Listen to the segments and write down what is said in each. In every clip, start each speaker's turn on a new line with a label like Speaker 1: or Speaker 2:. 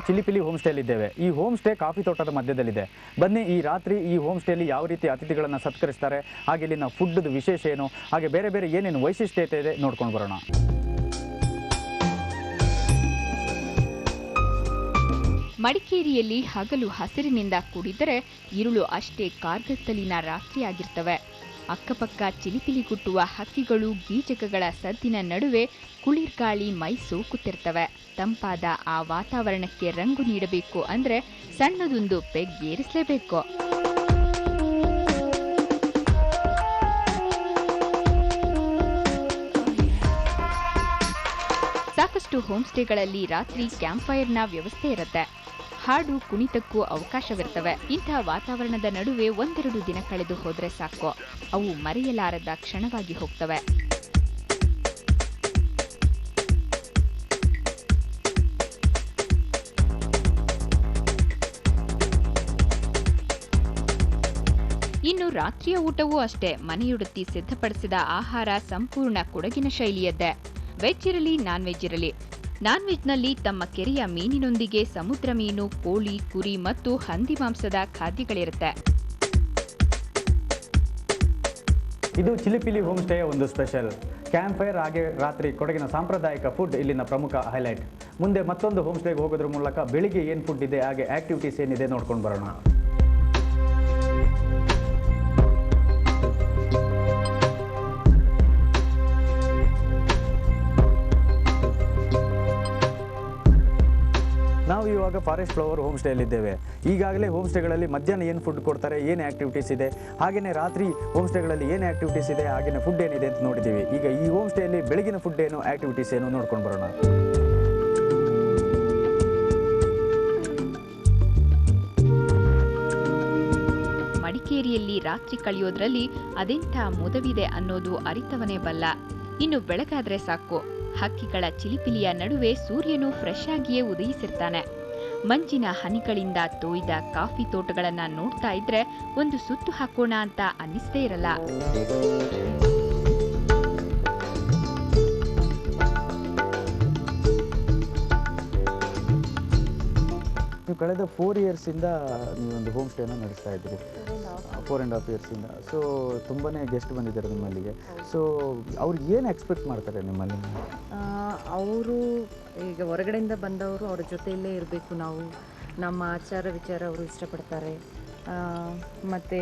Speaker 1: ಚಿಲಿಪಿಲಿ ಹೋಮ್ ಸ್ಟೇಲಿದ್ದೇವೆ. ಈ home stay coffee ತೋಟದ ಮಧ್ಯದಲ್ಲಿದೆ. ಬನ್ನಿ ಈ ರಾತ್ರಿ ಈ ಹೋಮ್ ಸ್ಟೇಲಿ ಯಾವ ರೀತಿ ಅತಿಥಿಗಳನ್ನು ಸತ್ಕರಿಸ್ತಾರೆ, ಹಾಗೆ ಇಲ್ಲಿನ ಫುಡ್ದು ವಿಶೇಷ ಏನು, ಹಾಗೆ ಬೇರೆ ಬೇರೆ ಏನೇನು ವೈಶಿಷ್ಟ್ಯತೆ ಇದೆ ನೋಡ್ಕೊಂಡು ಬರೋಣ.
Speaker 2: ಮಡಿಕೇರಿಯಲ್ಲಿ ಹಗಲು ಹಸಿರಿನಿಂದ ಕೂಡಿದರೆ ഇരുಳು ಅಷ್ಟೇ ಕಾರ್ಗತ್ತಲಿನ ರಾತ್ರಿಯಾಗಿರ್ತವೆ. ಅಕ್ಕಪಕ್ಕ ಚಿಲಿಪಿಲಿ ಗುಟ್ಟುವ ಹಕ್ಕಿಗಳು ಗೀಚಕಗಳ ಸದ್ದಿನ ನಡುವೆ ಕುಳಿರ್ಗಾಳಿ ಮೈ ಸೋಕುತ್ತಿರ್ತವೆ. ತಂಪಾದ ಆ ವಾತಾವರಣಕ್ಕೆ ರಂಗು ನೀಡಬೇಕು ಅಂದ್ರೆ ಸಣ್ಣದೊಂದು ಪೆಗ್ ಏರಿಸಲೇಬೇಕು. ಸಾಕಷ್ಟು ಹೋಮ್ ಸ್ಟೇಗಳಲ್ಲಿ ರಾತ್ರಿ ಕ್ಯಾಂಪ್ ಫೈರ್ನ ವ್ಯವಸ್ಥೆ ಇರುತ್ತೆ. ಹಾಡು ಕುಣಿತಕ್ಕೂ ಅವಕಾಶವಿರ್ತವೆ. ಇಂಥ ವಾತಾವರಣದ ನಡುವೆ ಒಂದೆರಡು ದಿನ ಕಳೆದು ಹೋದ್ರೆ ಸಾಕು, ಅವು ಮರೆಯಲಾರದ ಕ್ಷಣವಾಗಿ ಹೋಗ್ತವೆ. ಇನ್ನು ರಾತ್ರಿಯ ಊಟವೂ ಅಷ್ಟೇ. ಮನೆಯೊಡತಿ ಸಿದ್ಧಪಡಿಸಿದ ಆಹಾರ ಸಂಪೂರ್ಣ ಕೊಡಗಿನ ಶೈಲಿಯದ್ದೇ. ವೆಜ್ ಇರಲಿ ನಾನ್ ವೆಜ್ ಇರಲಿ. ನಾನ್ ವೆಜ್ನಲ್ಲಿ ತಮ್ಮ ಕೆರೆಯ ಮೀನಿನೊಂದಿಗೆ ಸಮುದ್ರ ಮೀನು, ಕೋಳಿ, ಕುರಿ ಮತ್ತು ಹಂದಿ ಮಾಂಸದ ಖಾದ್ಯಗಳಿರುತ್ತೆ.
Speaker 1: ಇದು ಚಿಲಿಪಿಲಿ ಹೋಮ್ ಸ್ಟೇಯ ಒಂದು ಸ್ಪೆಷಲ್. ಕ್ಯಾಂಪ್ ಫೈರ್ ಹಾಗೆ ರಾತ್ರಿ ಕೊಡಗಿನ ಸಾಂಪ್ರದಾಯಿಕ ಫುಡ್ ಇಲ್ಲಿನ ಪ್ರಮುಖ ಹೈಲೈಟ್. ಮುಂದೆ ಮತ್ತೊಂದು ಹೋಮ್ ಸ್ಟೇಗೆ ಹೋಗೋದ್ರ ಮೂಲಕ ಬೆಳಿಗ್ಗೆ ಏನು ಫುಡ್ ಇದೆ ಹಾಗೆ ಆಕ್ಟಿವಿಟೀಸ್ ಏನಿದೆ ನೋಡ್ಕೊಂಡು ಬರೋಣ. ನಾವು ಇವಾಗ ಫಾರೆಸ್ಟ್ ಫ್ಲವರ್ ಹೋಮ್ ಸ್ಟೇಯಲ್ಲಿದ್ದೇವೆ. ಈಗಾಗಲೇ ಹೋಮ್ ಸ್ಟೇಗಳಲ್ಲಿ ಮಧ್ಯಾಹ್ನ ಏನು ಫುಡ್ ಕೊಡ್ತಾರೆ, ಏನು ಆ್ಯಕ್ಟಿವಿಟೀಸ್ ಇದೆ, ಹಾಗೆಯೇ ರಾತ್ರಿ ಹೋಮ್ ಸ್ಟೇಗಳಲ್ಲಿ ಏನು ಆ್ಯಕ್ಟಿವಿಟೀಸ್ ಇದೆ, ಹಾಗೆಯೇ ಫುಡ್ ಏನಿದೆ ಅಂತ ನೋಡಿದ್ದೀವಿ. ಈಗ ಈ ಹೋಮ್ ಸ್ಟೇಯಲ್ಲಿ ಬೆಳಗಿನ ಫುಡ್ ಏನು, ಆ್ಯಕ್ಟಿವಿಟೀಸ್ ಏನು ನೋಡ್ಕೊಂಡು ಬರೋಣ.
Speaker 2: ಮಡಿಕೇರಿಯಲ್ಲಿ ರಾತ್ರಿ ಕಳೆಯೋದ್ರಲ್ಲಿ ಅದೆಂಥ ಮುದವಿದೆ ಅನ್ನೋದು ಅರಿತವನೇ ಬಲ್ಲ. ಇನ್ನು ಬೆಳಗಾದ್ರೆ ಸಾಕು, ಹಕ್ಕಿಗಳ ಚಿಲಿಪಿಲಿಯ ನಡುವೆ ಸೂರ್ಯನು ಫ್ರೆಶ್ ಆಗಿಯೇ ಉದಯಿಸಿರ್ತಾನೆ. ಮಂಜಿನ ಹನಿಗಳಿಂದ ತೋಯ್ದ ಕಾಫಿ ತೋಟಗಳನ್ನ ನೋಡ್ತಾ ಇದ್ರೆ ಒಂದು ಸುತ್ತು ಹಾಕೋಣ ಅಂತ ಅನ್ನಿಸ್ತೇ ಇರಲ್ಲ.
Speaker 1: ನೀವು ಕಳೆದ 4 ಇಯರ್ಸಿಂದ ನೀವೊಂದು ಹೋಮ್ ಸ್ಟೇನ ನಡೆಸ್ತಾ ಇದ್ದೀರಿ. 4.5 ಇಯರ್ಸಿಂದ. ಸೊ ತುಂಬಾ ಗೆಸ್ಟ್ ಬಂದಿದ್ದಾರೆ ನಿಮ್ಮಲ್ಲಿಗೆ. ಸೊ ಅವ್ರು ಏನು ಎಕ್ಸ್ಪೆಕ್ಟ್ ಮಾಡ್ತಾರೆ ನಿಮ್ಮಲ್ಲಿ?
Speaker 3: ಅವರು ಈಗ ಹೊರಗಡೆಯಿಂದ ಬಂದವರು ಅವ್ರ ಜೊತೆಯಲ್ಲೇ ಇರಬೇಕು. ನಾವು ನಮ್ಮ ಆಚಾರ ವಿಚಾರ ಅವರು ಇಷ್ಟಪಡ್ತಾರೆ. ಮತ್ತು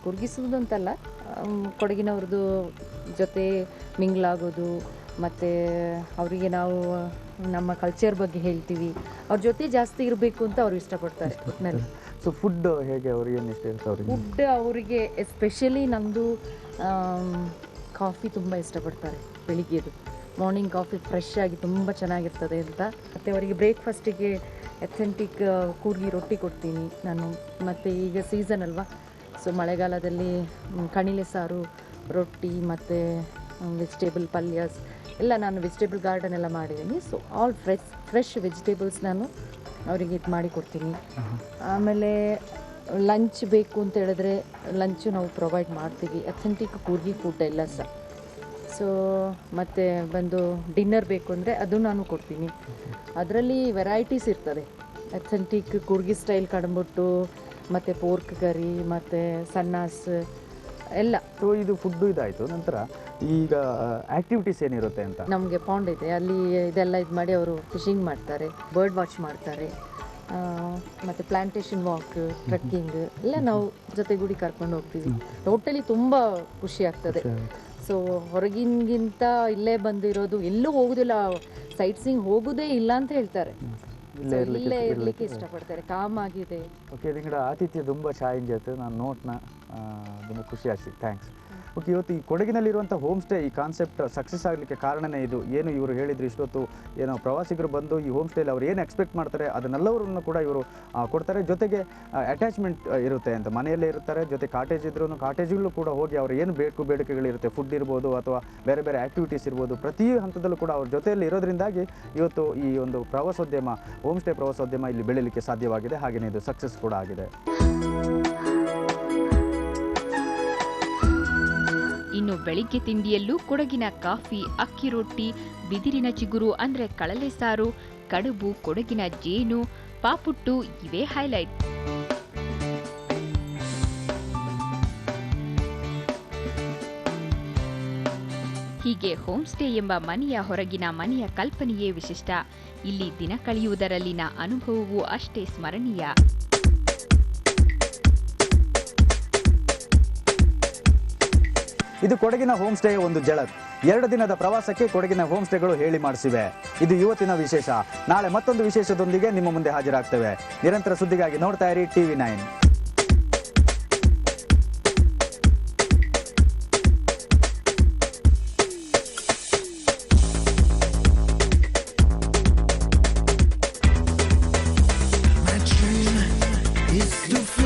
Speaker 3: ಕೂರ್ಗಿಸೋದು ಅಂತಲ್ಲ, ಕೊಡಗಿನವ್ರದ್ದು ಜೊತೆ ಮಿಂಗ್ಲಾಗೋದು, ಮತ್ತು ಅವರಿಗೆ ನಾವು ನಮ್ಮ ಕಲ್ಚರ್ ಬಗ್ಗೆ ಹೇಳ್ತೀವಿ, ಅವ್ರ ಜೊತೆ ಜಾಸ್ತಿ ಇರಬೇಕು ಅಂತ ಅವ್ರು ಇಷ್ಟಪಡ್ತಾರೆ ಒಟ್ಟಿನಲ್ಲಿ.
Speaker 1: ಸೊ ಫುಡ್ ಹೇಗೆ, ಅವ್ರಿಗೆ ಏನು ಇಷ್ಟ ಇರುತ್ತೆ? ಅವ್ರಿಗೆ
Speaker 3: ಫುಡ್ ಅವರಿಗೆ ಎಸ್ಪೆಷಲಿ ನಮ್ಮದು ಕಾಫಿ ತುಂಬ ಇಷ್ಟಪಡ್ತಾರೆ. ಬೆಳಿಗ್ಗೆದು ಮಾರ್ನಿಂಗ್ ಕಾಫಿ ಫ್ರೆಶ್ ಆಗಿ ತುಂಬ ಚೆನ್ನಾಗಿರ್ತದೆ ಅಂತ. ಮತ್ತು ಅವರಿಗೆ ಬ್ರೇಕ್ಫಾಸ್ಟಿಗೆ ಅಥೆಂಟಿಕ್ ಕೂರ್ಗಿ ರೊಟ್ಟಿ ಕೊಡ್ತೀನಿ ನಾನು. ಮತ್ತು ಈಗ ಸೀಸನ್ ಅಲ್ವಾ, ಸೊ ಮಳೆಗಾಲದಲ್ಲಿ ಕಣಿಲೆ ಸಾರು, ರೊಟ್ಟಿ ಮತ್ತು ವೆಜಿಟೇಬಲ್ ಪಲ್ಯಸ್ ಎಲ್ಲ, ನಾನು ವೆಜಿಟೇಬಲ್ ಗಾರ್ಡನ್ ಎಲ್ಲ ಮಾಡಿದ್ದೀನಿ. ಸೊ ಆಲ್ ಫ್ರೆಶ್ ವೆಜಿಟೇಬಲ್ಸ್ ನಾನು ಅವರಿಗೆ ಇದು ಮಾಡಿ ಕೊಡ್ತೀನಿ. ಆಮೇಲೆ ಲಂಚ್ ಬೇಕು ಅಂತ ಹೇಳಿದ್ರೆ ಲಂಚು ನಾವು ಪ್ರೊವೈಡ್ ಮಾಡ್ತೀವಿ, ಅಥೆಂಟಿಕ್ ಕೂರ್ಗಿ ಫುಡ್ ಎಲ್ಲ ಸಹ. ಸೊ ಮತ್ತು ಬಂದು ಡಿನ್ನರ್ ಬೇಕು ಅಂದರೆ ಅದು ನಾನು ಕೊಡ್ತೀನಿ. ಅದರಲ್ಲಿ ವೆರೈಟೀಸ್ ಇರ್ತದೆ. ಅಥೆಂಟಿಕ್ ಕೂರ್ಗಿ ಸ್ಟೈಲ್ ಕಡಂಬೊಟ್ಟು, ಮತ್ತು ಪೋರ್ಕ್ ಕರಿ, ಮತ್ತು ಸನ್ನಾಸ್ ಎಲ್ಲ.
Speaker 1: ಸೊ ಇದು ಫುಡ್ಡು ಇದಾಯಿತು. ನಂತರ ಈಗ ಆ್ಯಕ್ಟಿವಿಟೀಸ್ ಏನಿರುತ್ತೆ ಅಂತ?
Speaker 3: ನಮಗೆ ಪಾಂಡ್ ಇದೆ, ಅಲ್ಲಿ ಇದೆಲ್ಲ ಇದು ಮಾಡಿ ಅವರು ಫಿಶಿಂಗ್ ಮಾಡ್ತಾರೆ, ಬರ್ಡ್ ವಾಚ್ ಮಾಡ್ತಾರೆ, ಮತ್ತು ಪ್ಲಾಂಟೇಶನ್ ವಾಕ್, ಟ್ರೆಕ್ಕಿಂಗ್ ಎಲ್ಲ ನಾವು ಜೊತೆಗೂಡಿ ಕರ್ಕೊಂಡು ಹೋಗ್ತೀವಿ. ಟೋಟಲಿ ತುಂಬ ಖುಷಿ ಆಗ್ತದೆ. ಸೊ ಹೊರಗಿನಗಿಂತ ಇಲ್ಲೇ ಬಂದಿರೋದು, ಎಲ್ಲೂ ಹೋಗೋದಿಲ್ಲ, ಸೈಟ್ ಸೀಯಿಂಗ್ ಹೋಗೋದೇ ಇಲ್ಲ ಅಂತ ಹೇಳ್ತಾರೆ. ಇಲ್ಲೇ ಇರಲಿಕ್ಕೆ ಇಷ್ಟಪಡ್ತಾರೆ, ಕಾಮ್ ಆಗಿದೆ.
Speaker 1: ಓಕೆ, ನಿങ്ങളുടെ ಆತಿಥ್ಯ ತುಂಬ ಚಾಯಿಂಜಾಯ್ತು. ನಾನು ನೋಟ್ನ ತುಂಬ ಖುಷಿ ಆಗ್ತಿತ್ತು. ಥ್ಯಾಂಕ್ಸ್. ಓಕೆ, ಇವತ್ತು ಈ ಕೊಡಗಿನಲ್ಲಿರುವಂಥ ಹೋಮ್ ಸ್ಟೇ ಈ ಕಾನ್ಸೆಪ್ಟ್ ಸಕ್ಸಸ್ ಆಗಲಿಕ್ಕೆ ಕಾರಣನೇ ಇದು. ಏನು ಇವರು ಹೇಳಿದ್ರು ಇಷ್ಟೊತ್ತು, ಏನೋ ಪ್ರವಾಸಿಗರು ಬಂದು ಈ ಹೋಮ್ ಸ್ಟೇಲಿ ಅವ್ರು ಏನು ಎಕ್ಸ್ಪೆಕ್ಟ್ ಮಾಡ್ತಾರೆ ಅದನ್ನೆಲ್ಲವರನ್ನು ಕೂಡ ಇವರು ಕೊಡ್ತಾರೆ. ಜೊತೆಗೆ ಅಟ್ಯಾಚ್ಮೆಂಟ್ ಇರುತ್ತೆ ಅಂತ, ಮನೆಯಲ್ಲೇ ಇರ್ತಾರೆ. ಜೊತೆ ಕಾಟೇಜ್ ಇದ್ರೂ ಕಾಟೇಜ್ಗಳು ಕೂಡ ಹೋಗಿ ಅವ್ರು ಏನು ಬೇಡಿಕೆಗಳಿರುತ್ತೆ, ಫುಡ್ ಇರ್ಬೋದು ಅಥವಾ ಬೇರೆ ಬೇರೆ ಆ್ಯಕ್ಟಿವಿಟೀಸ್ ಇರ್ಬೋದು, ಪ್ರತಿ ಹಂತದಲ್ಲೂ ಕೂಡ ಅವ್ರ ಜೊತೆಯಲ್ಲಿ ಇರೋದ್ರಿಂದಾಗಿ ಇವತ್ತು ಈ ಒಂದು ಪ್ರವಾಸೋದ್ಯಮ, ಹೋಮ್ ಸ್ಟೇ ಪ್ರವಾಸೋದ್ಯಮ ಇಲ್ಲಿ ಬೆಳೀಲಿಕ್ಕೆ ಸಾಧ್ಯವಾಗಿದೆ. ಹಾಗೆಯೇ ಇದು ಸಕ್ಸಸ್ ಕೂಡ ಆಗಿದೆ.
Speaker 2: ಇನ್ನು ಇನ್ನು ಬೆಳಿಗ್ಗೆ ತಿಂಡಿಯಲ್ಲೂ ಕೊಡಗಿನ ಕಾಫಿ, ಅಕ್ಕಿ ರೊಟ್ಟಿ, ಬಿದಿರಿನ ಚಿಗುರು ಅಂದ್ರೆ ಕಳಲೆ ಸಾರು, ಕಡುಬು, ಕೊಡಗಿನ ಜೇನು, ಪಾಪುಟ್ಟು ಇವೇ ಹೈಲೈಟ್. ಹೀಗೆ ಹೋಮ್ ಸ್ಟೇ ಎಂಬ ಮನೆಯ ಹೊರಗಿನ ಮನೆಯ ಕಲ್ಪನೆಯೇ ವಿಶಿಷ್ಟ. ಇಲ್ಲಿ ದಿನ ಕಳೆಯುವುದರಲ್ಲಿನ ಅನುಭವವೂ ಅಷ್ಟೇ ಸ್ಮರಣೀಯ.
Speaker 1: ಇದು ಕೊಡಗಿನ ಹೋಮ್ ಸ್ಟೇ ಒಂದು ಝಳಕ್. 2 ದಿನದ ಪ್ರವಾಸಕ್ಕೆ ಕೊಡಗಿನ ಹೋಮ್ ಸ್ಟೇಗಳು ಹೇಳಿ ಮಾಡಿಸಿವೆ. ಇದು ಇವತ್ತಿನ ವಿಶೇಷ. ನಾಳೆ ಮತ್ತೊಂದು ವಿಶೇಷದೊಂದಿಗೆ ನಿಮ್ಮ ಮುಂದೆ ಹಾಜರಾಗ್ತೇವೆ. ನಿರಂತರ ಸುದ್ದಿಗಾಗಿ ನೋಡ್ತಾ ಇರಿ TV9.
Speaker 4: Is to